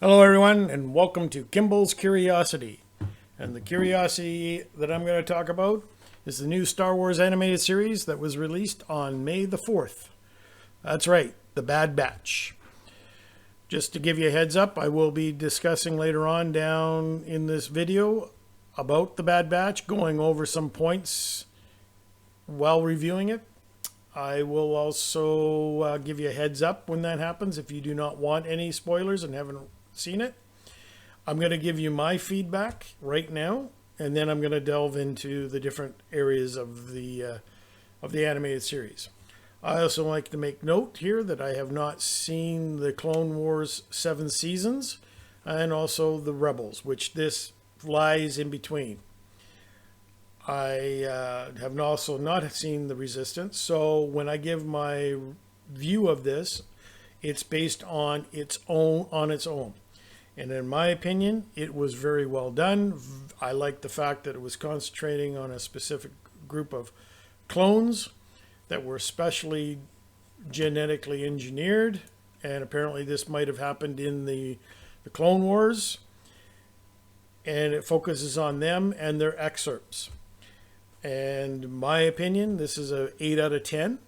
Hello, everyone, and welcome to Kimball's Curiosity. And the curiosity that I'm going to talk about is the new Star Wars animated series that was released on May the 4th. That's right, The Bad Batch. Just to give you a heads up, I will be discussing later on down in this video about The Bad Batch, going over some points while reviewing it. I will also give you a heads up when that happens if you do not want any spoilers and haven't seen it. I'm going to give you my feedback right now, and then I'm going to delve into the different areas of the animated series. I also like to make note here that I have not seen the Clone Wars 7 seasons and also the Rebels, which this lies in between. I have also not seen the Resistance, so when I give my view of this, it's based on its own. And in my opinion, it was very well done. I like the fact that it was concentrating on a specific group of clones that were specially genetically engineered, and apparently this might have happened in the Clone Wars, and it focuses on them and their excerpts. And in my opinion, this is a 8 out of 10.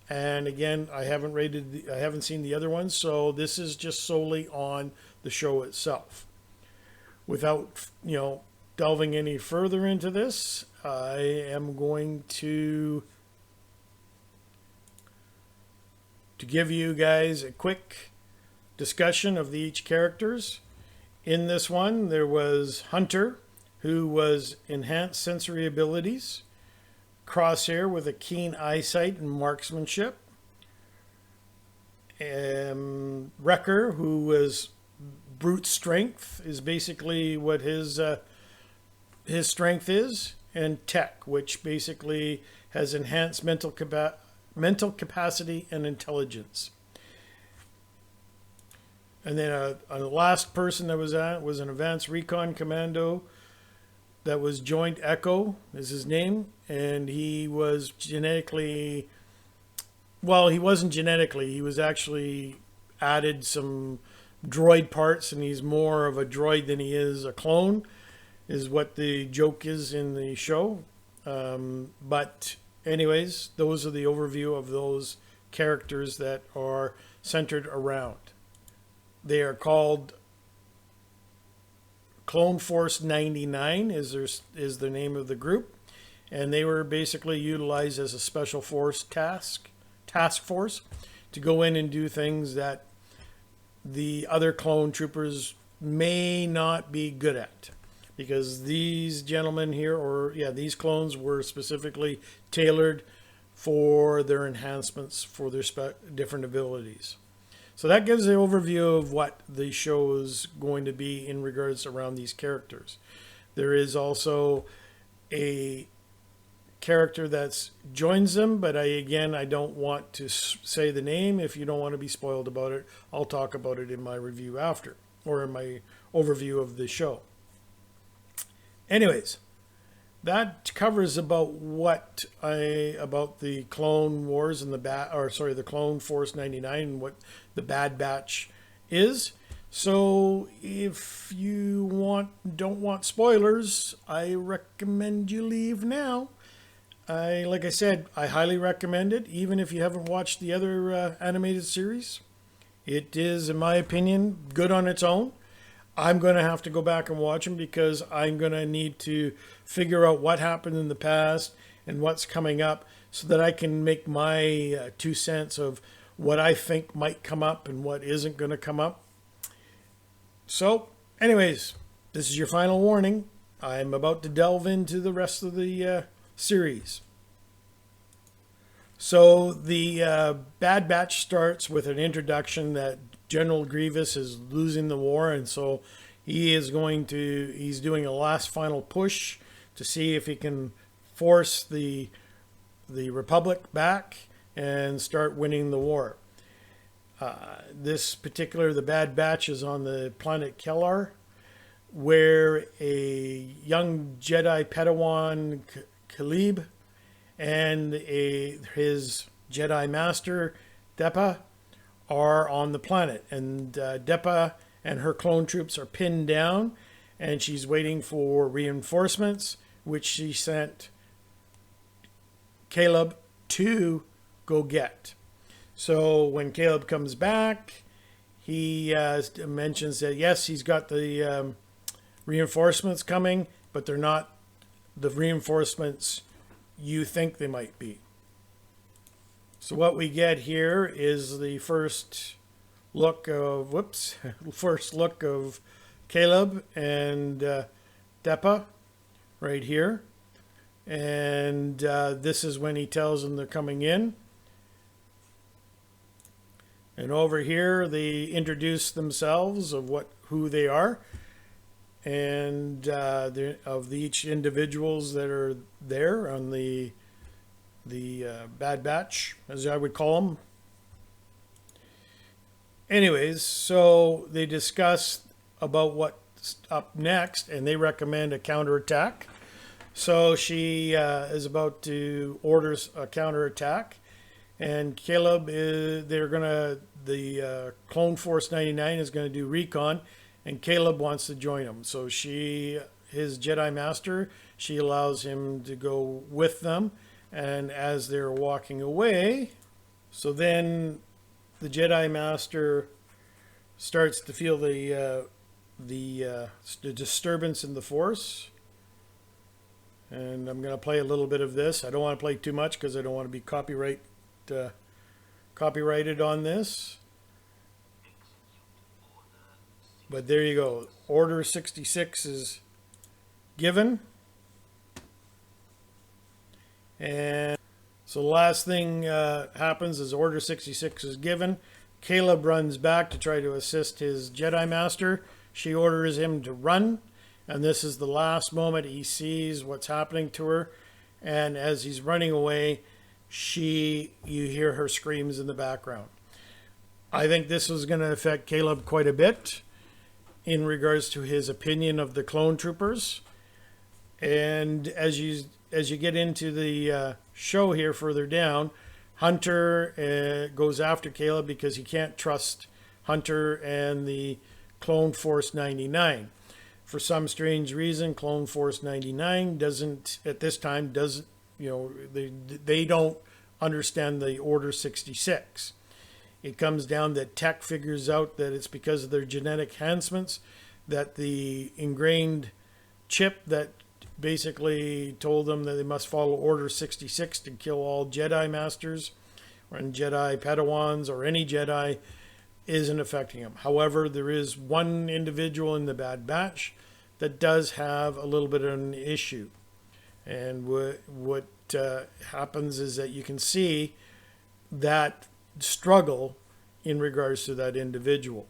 And again, I haven't seen the other ones, so this is just solely on the show itself. Without, delving any further into this, I am going to give you guys a quick discussion of each characters. In this one, there was Hunter, who was enhanced sensory abilities. Crosshair with a keen eyesight and marksmanship. Wrecker, who was brute strength, is basically what his strength is. And Tech, which basically has enhanced mental capacity and intelligence. And then a last person that was an advanced recon commando that was Joint Echo is his name, and he was genetically, well, he wasn't genetically, he was actually added some droid parts, and he's more of a droid than he is a clone, is what the joke is in the show. But anyways, those are the overview of those characters that are centered around. They are called Clone Force 99 is the name of the group, and they were basically utilized as a special force task force to go in and do things that the other clone troopers may not be good at, because these gentlemen here, these clones were specifically tailored for their enhancements for their different abilities. So that gives an overview of what the show is going to be in regards around these characters. There is also a character that joins them, but I don't want to say the name. If you don't want to be spoiled about it, I'll talk about it in my review after, or in my overview of the show. Anyways, that covers about about the Clone Wars and the Clone Force 99 and what the Bad Batch is. So if you don't want spoilers, I recommend you leave now. Like I said, I highly recommend it, even if you haven't watched the other animated series. It is, in my opinion, good on its own. I'm going to have to go back and watch them because I'm going to need to figure out what happened in the past and what's coming up so that I can make my 2 cents of what I think might come up and what isn't going to come up. So, anyways, this is your final warning. I'm about to delve into the rest of the series. So, the Bad Batch starts with an introduction that General Grievous is losing the war, and so he's doing a last final push to see if he can force the Republic back and start winning the war. The Bad Batch is on the planet Kellar, where a young Jedi Padawan, Caleb, and his Jedi Master, Depa, are on the planet. And Depa and her clone troops are pinned down, and she's waiting for reinforcements, which she sent Caleb to go get. So when Caleb comes back, he mentions that yes, he's got the reinforcements coming, but they're not the reinforcements you think they might be. So what we get here is the first look of Caleb and Depa right here. And this is when he tells them they're coming in. And over here, they introduce themselves of who they are, and of each individuals that are there on the Bad Batch, as I would call them. Anyways, so they discuss about what's up next, and they recommend a counterattack. So she is about to order a counterattack. And Caleb, the Clone Force 99 is going to do recon, and Caleb wants to join him. So his Jedi Master, she allows him to go with them. And as they're walking away, so then the Jedi Master starts to feel the disturbance in the Force. And I'm going to play a little bit of this. I don't want to play too much because I don't want to be copyrighted on this, but there you go. Order 66 is given, and so the last thing happens is Order 66 is given. Caleb runs back to try to assist his Jedi Master. She orders him to run, and this is the last moment he sees what's happening to her. And as he's running away, you hear her screams in the background. I think this is going to affect Caleb quite a bit in regards to his opinion of the clone troopers. And as you get into the show here further down, Hunter goes after Caleb because he can't trust Hunter and the Clone Force 99. For some strange reason, Clone Force 99 they don't understand the Order 66. It comes down that Tech figures out that it's because of their genetic enhancements, that the ingrained chip that basically told them that they must follow Order 66 to kill all Jedi Masters and Jedi Padawans or any Jedi isn't affecting them. However, there is one individual in the Bad Batch that does have a little bit of an issue. And what happens is that you can see that struggle in regards to that individual.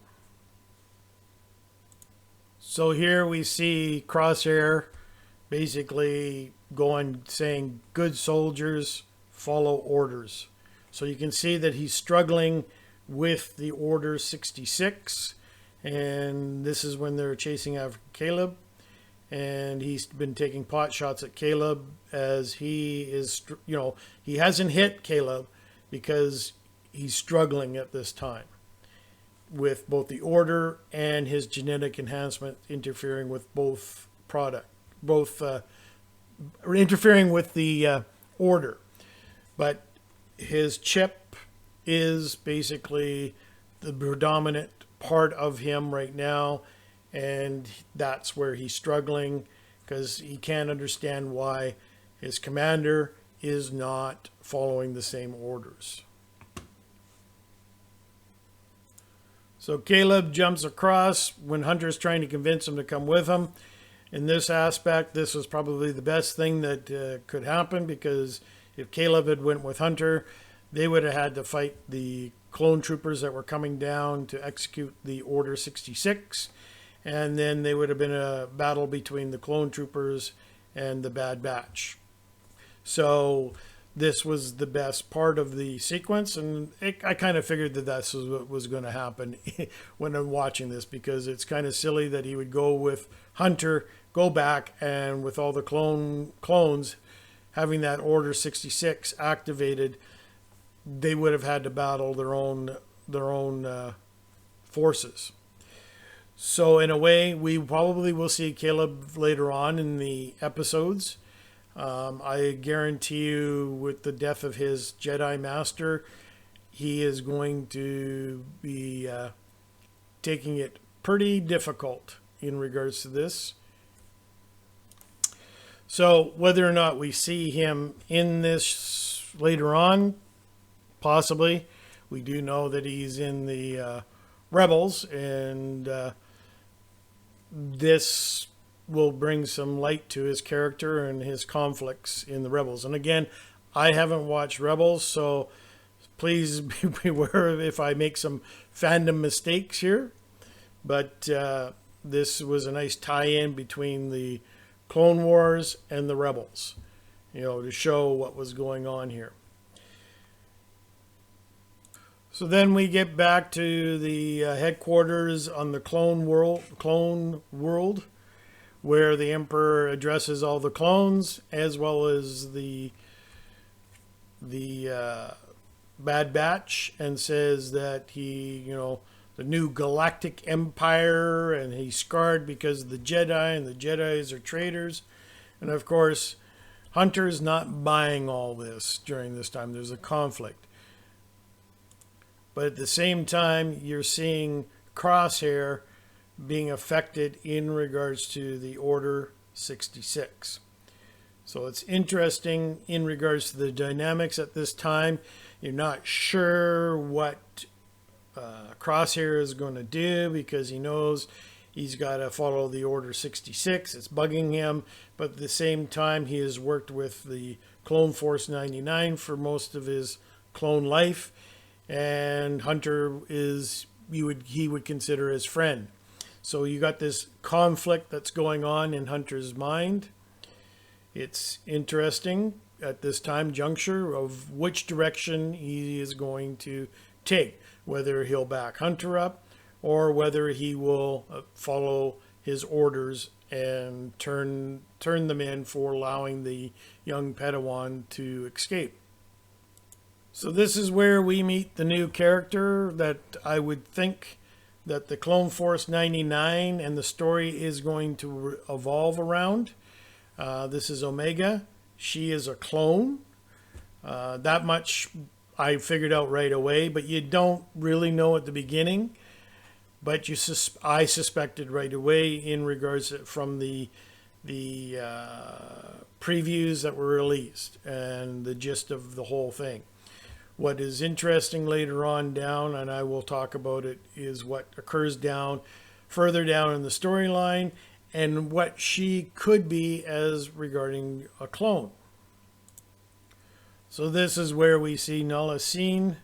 So here we see Crosshair basically saying, good soldiers follow orders. So you can see that he's struggling with the Order 66, and this is when they're chasing after Caleb. And he's been taking pot shots at Caleb as he is, he hasn't hit Caleb because he's struggling at this time with both the Order and his genetic enhancement interfering with interfering with the Order. But his chip is basically the predominant part of him right now. And that's where he's struggling because he can't understand why his commander is not following the same orders. So Caleb jumps across when Hunter's trying to convince him to come with him. In this aspect, this was probably the best thing that could happen, because if Caleb had went with Hunter, they would have had to fight the clone troopers that were coming down to execute the Order 66. And then there would have been a battle between the clone troopers and the Bad Batch. So this was the best part of the sequence, and I kind of figured that that's what was going to happen when I'm watching this, because it's kind of silly that he would go with Hunter, go back, and with all the clones having that Order 66 activated, they would have had to battle their own forces. So in a way, we probably will see Caleb later on in the episodes. I guarantee you, with the death of his Jedi Master, he is going to be taking it pretty difficult in regards to this. So whether or not we see him in this later on, possibly. We do know that he's in the Rebels, and this will bring some light to his character and his conflicts in the Rebels. And again, I haven't watched Rebels, so please beware if I make some fandom mistakes here. But this was a nice tie-in between the Clone Wars and the Rebels, to show what was going on here. So then we get back to the headquarters on the Clone World, where the Emperor addresses all the clones, as well as the Bad Batch, and says that he, the new galactic empire, and he's scarred because of the Jedi, and the Jedis are traitors. And of course, Hunter's not buying all this during this time. There's a conflict. But at the same time, you're seeing Crosshair being affected in regards to the Order 66. So it's interesting in regards to the dynamics at this time. You're not sure what Crosshair is going to do, because he knows he's got to follow the Order 66. It's bugging him. But at the same time, he has worked with the Clone Force 99 for most of his clone life. And Hunter he would consider his friend. So you got this conflict that's going on in Hunter's mind. It's interesting at this time juncture of which direction he is going to take, whether he'll back Hunter up or whether he will follow his orders and turn them in for allowing the young Padawan to escape. So this is where we meet the new character that I would think that the Clone Force 99 and the story is going to evolve around. This is Omega. She is a clone. That much I figured out right away, but you don't really know at the beginning. But I suspected right away in regards from the previews that were released and the gist of the whole thing. What is interesting later on down, and I will talk about it, is what occurs further down in the storyline and what she could be as regarding a clone. So this is where we see Nala Seen,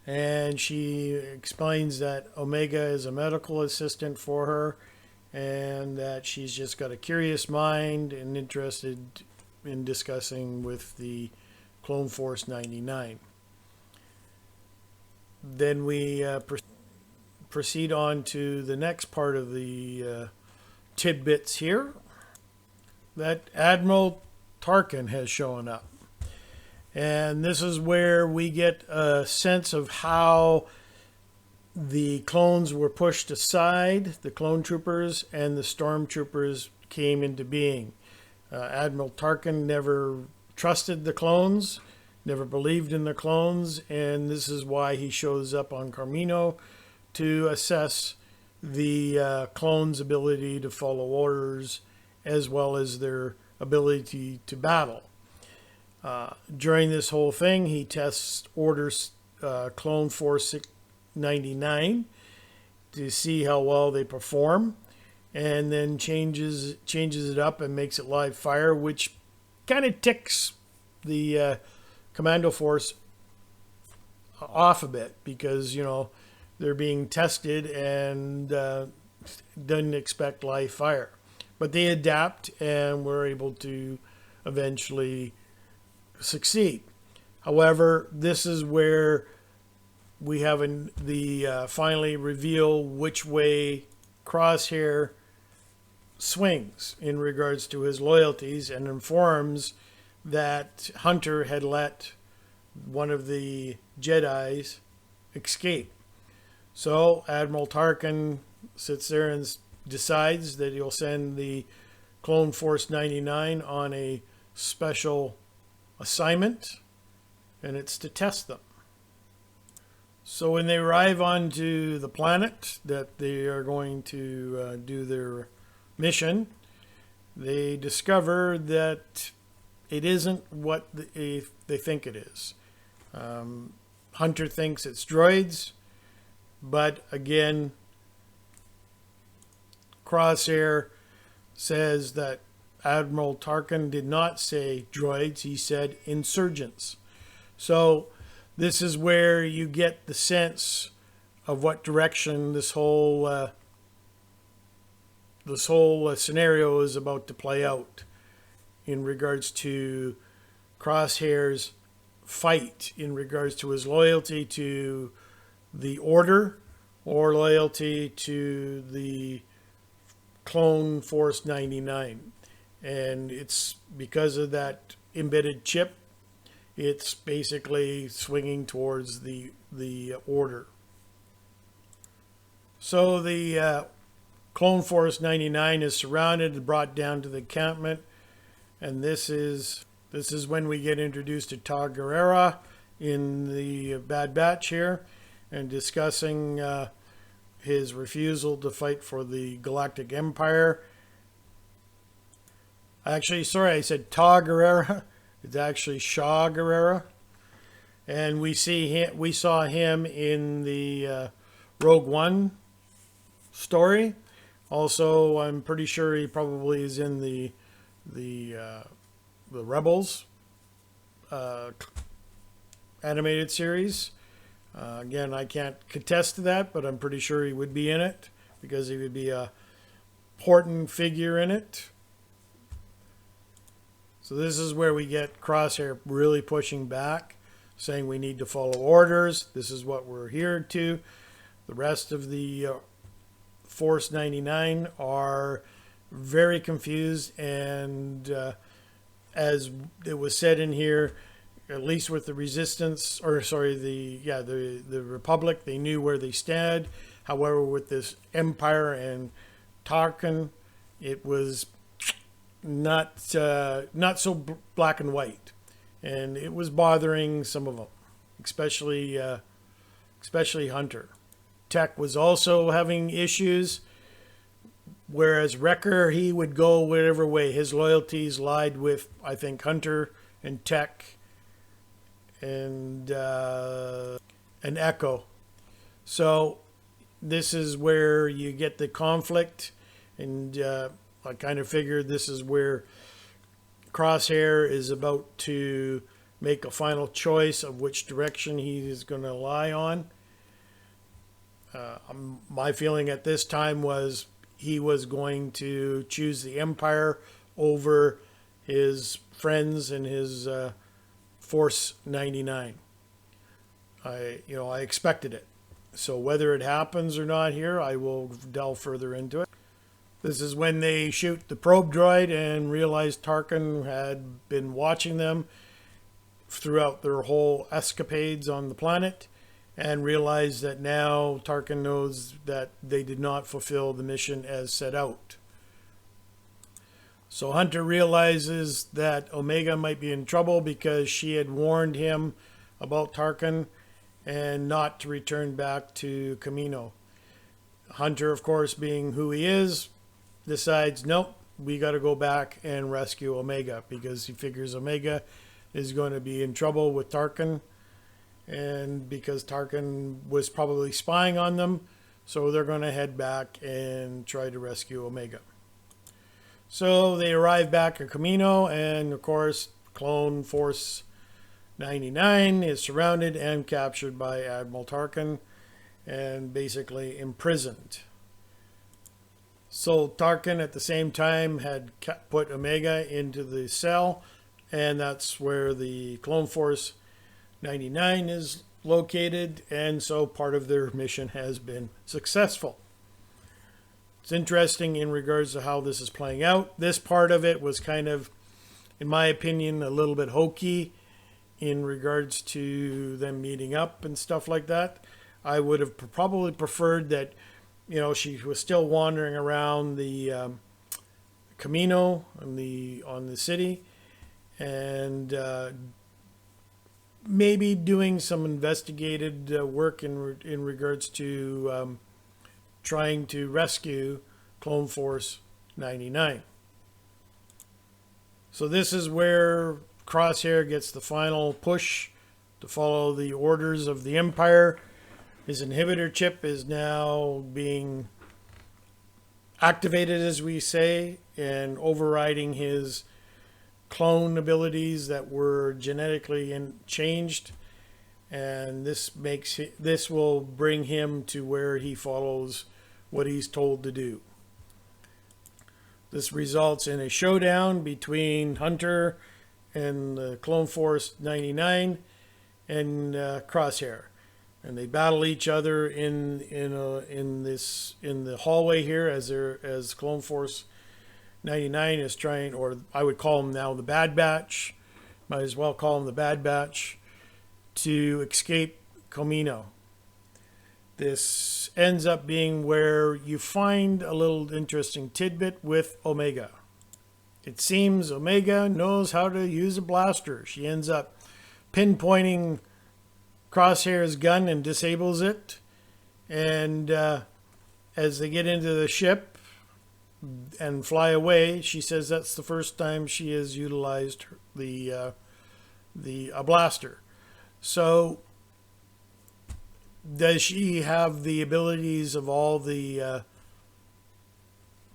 and she explains that Omega is a medical assistant for her, and that she's just got a curious mind and interested in discussing with the Clone Force 99. Then we proceed on to the next part of the tidbits here. That Admiral Tarkin has shown up. And this is where we get a sense of how the clones were pushed aside, the clone troopers and the stormtroopers came into being. Admiral Tarkin never trusted the clones, never believed in the clones, and this is why he shows up on Kamino to assess the clones' ability to follow orders as well as their ability to battle. During this whole thing, he tests orders Clone Force 99 to see how well they perform, and then changes it up and makes it live fire, which kind of ticks the Commando Force off a bit, because they're being tested and didn't expect live fire, but they adapt and were able to eventually succeed. However, this is where we have the finally reveal which way Crosshair swings in regards to his loyalties, and informs that Hunter had let one of the Jedis escape. So Admiral Tarkin sits there and decides that he'll send the Clone Force 99 on a special assignment, and it's to test them. So when they arrive onto the planet that they are going to do their mission, they discover that it isn't what they think it is. Hunter thinks it's droids, but again, Crosshair says that Admiral Tarkin did not say droids, he said insurgents. So this is where you get the sense of what direction this whole scenario is about to play out in regards to Crosshair's fight, in regards to his loyalty to the Order or loyalty to the Clone Force 99. And it's because of that embedded chip, it's basically swinging towards the Order. So the Clone Force 99 is surrounded and brought down to the encampment, and this is when we get introduced to Tar Gerrera in the Bad Batch here, and discussing his refusal to fight for the Galactic Empire. Actually, sorry, I said Tar Gerrera. It's actually Shaw Gerrera, and we saw him in the Rogue One story. Also, I'm pretty sure he probably is in the Rebels animated series. Again, I can't contest to that, but I'm pretty sure he would be in it because he would be a important figure in it. So this is where we get Crosshair really pushing back, saying we need to follow orders. This is what we're here to. The rest of the Force 99 are very confused, and as it was said in here, at least with the Resistance, or sorry, the Republic, they knew where they stand. However, with this Empire and Tarkin, it was not so black and white, and it was bothering some of them, especially Hunter. Tech was also having issues, whereas Wrecker, he would go whatever way. His loyalties lied with, I think, Hunter and Tech and Echo. So this is where you get the conflict, and I kind of figured this is where Crosshair is about to make a final choice of which direction he is going to lie on. My feeling at this time was he was going to choose the Empire over his friends and his Force 99. I expected it. So whether it happens or not here, I will delve further into it. This is when they shoot the probe droid and realize Tarkin had been watching them throughout their whole escapades on the planet, and realize that now Tarkin knows that they did not fulfill the mission as set out. So Hunter realizes that Omega might be in trouble because she had warned him about Tarkin and not to return back to Kamino. Hunter, of course, being who he is, decides, nope, we got to go back and rescue Omega, because he figures Omega is going to be in trouble with Tarkin, and because Tarkin was probably spying on them, so they're going to head back and try to rescue Omega. So they arrive back at Kamino, and of course, Clone Force 99 is surrounded and captured by Admiral Tarkin and basically imprisoned. So Tarkin at the same time had put Omega into the cell, and that's where the Clone Force 99 is located, and so part of their mission has been successful. It's interesting in regards to how this is playing out. This part of it was kind of, in my opinion, a little bit hokey in regards to them meeting up and stuff like that. I would have probably preferred that she was still wandering around the Camino on the city, and maybe doing some investigated work in regards to trying to rescue Clone Force 99. So this is where Crosshair gets the final push to follow the orders of the Empire. His inhibitor chip is now being activated, as we say, and overriding his clone abilities that were genetically changed. And this will bring him to where he follows what he's told to do. This results in a showdown between Hunter and the Clone Force 99 and Crosshair, and they battle each other in the hallway here as Clone Force 99 is trying, or I would call them now the Bad Batch, might as well call them the Bad Batch, to escape Camino. This ends up being where you find a little interesting tidbit with Omega. It seems Omega knows how to use a blaster. She ends up pinpointing Crosshair's gun and disables it. And as they get into the ship and fly away, she says that's the first time she has utilized a blaster. So does she have the abilities of all the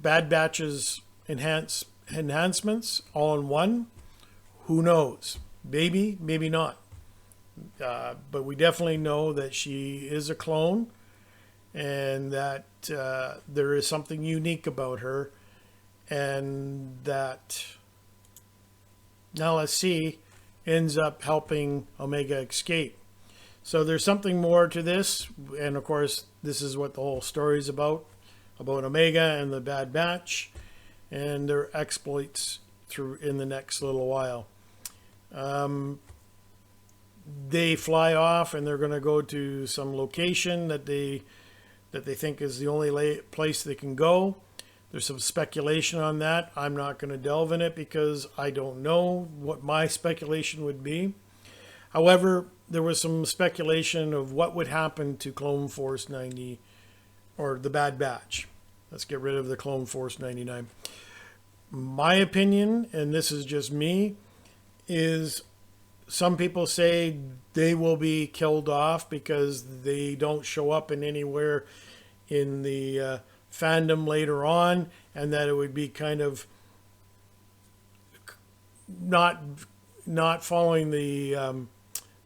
Bad Batch's enhancements all in one? Who knows? Maybe, maybe not. But we definitely know that she is a clone, and that there is something unique about her, and that Nala Se ends up helping Omega escape. So there's something more to this, and of course this is what the whole story is about Omega and the Bad Batch and their exploits through in the next little while. They fly off and they're going to go to some location that they think is the only place they can go. There's some speculation on that. I'm not going to delve in it because I don't know what my speculation would be. However, there was some speculation of what would happen to Clone Force 90 or the Bad Batch. Let's get rid of the Clone Force 99. My opinion, and this is just me, is some people say they will be killed off because they don't show up in anywhere in the fandom later on, and that it would be kind of not following the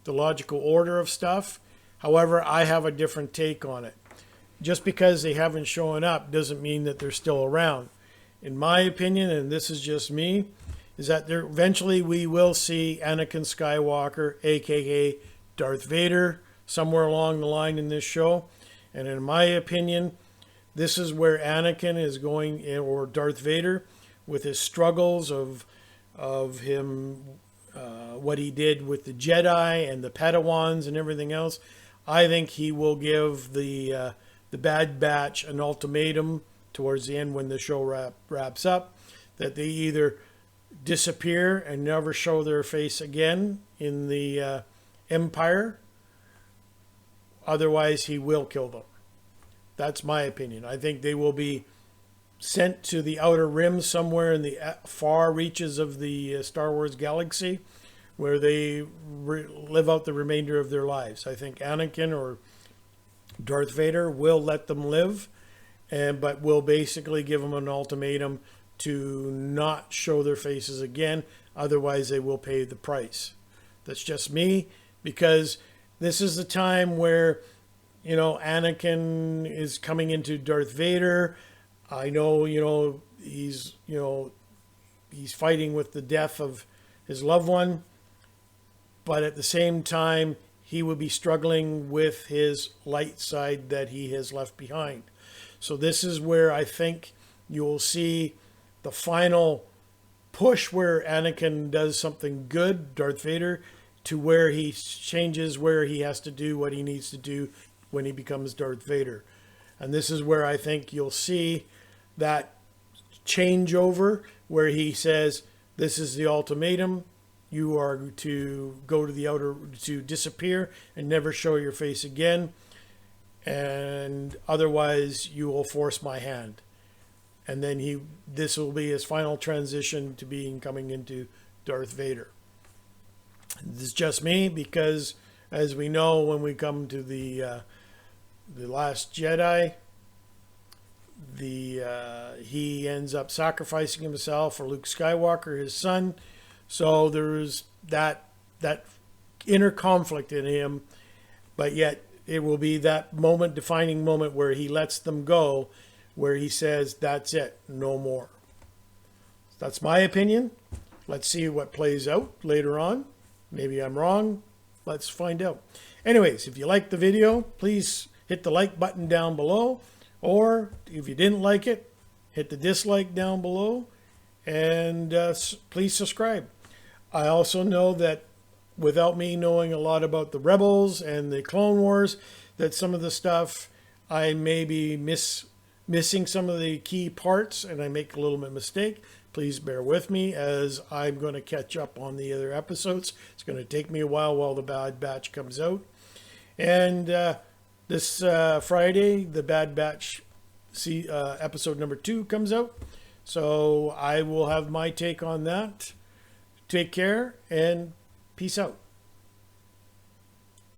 logical order of stuff. However, I have a different take on it. Just because they haven't shown up doesn't mean that they're still around. In my opinion, and this is just me, is that eventually we will see Anakin Skywalker, aka Darth Vader, somewhere along the line in this show. And in my opinion, this is where Anakin is going, or Darth Vader, with his struggles of him, what he did with the Jedi and the Padawans and everything else. I think he will give the Bad Batch an ultimatum towards the end when the show wraps up, that they either disappear and never show their face again in the Empire, otherwise he will kill them. That's my opinion. I think they will be sent to the outer rim somewhere in the far reaches of the Star Wars galaxy, where they live out the remainder of their lives. I think Anakin or Darth Vader will let them live, but will basically give them an ultimatum to not show their faces again, otherwise they will pay the price. That's just me, because this is the time where, Anakin is coming into Darth Vader. I know, he's fighting with the death of his loved one, but at the same time, he will be struggling with his light side that he has left behind. So this is where I think you'll see the final push where Anakin does something good, Darth Vader, to where he changes, where he has to do what he needs to do when he becomes Darth Vader. And this is where I think you'll see that changeover where he says, this is the ultimatum. You are to go to the outer, to disappear and never show your face again. And otherwise you will force my hand. And then this will be his final transition to coming into Darth Vader. This is just me, because as we know, when we come to the Last Jedi, he ends up sacrificing himself for Luke Skywalker, his son. So there's that inner conflict in him, but yet it will be that moment, defining moment, where he lets them go, where he says, that's it, no more. That's my opinion. Let's see what plays out later on. Maybe I'm wrong. Let's find out. Anyways, if you liked the video, please hit the like button down below. Or if you didn't like it, hit the dislike down below. And please subscribe. I also know that without me knowing a lot about the Rebels and the Clone Wars, that some of the stuff I may be missing some of the key parts, and I make a little bit of mistake. Please bear with me as I'm going to catch up on the other episodes. It's going to take me a while the Bad Batch comes out. And this Friday, the Bad Batch episode number 2 comes out. So I will have my take on that. Take care and peace out.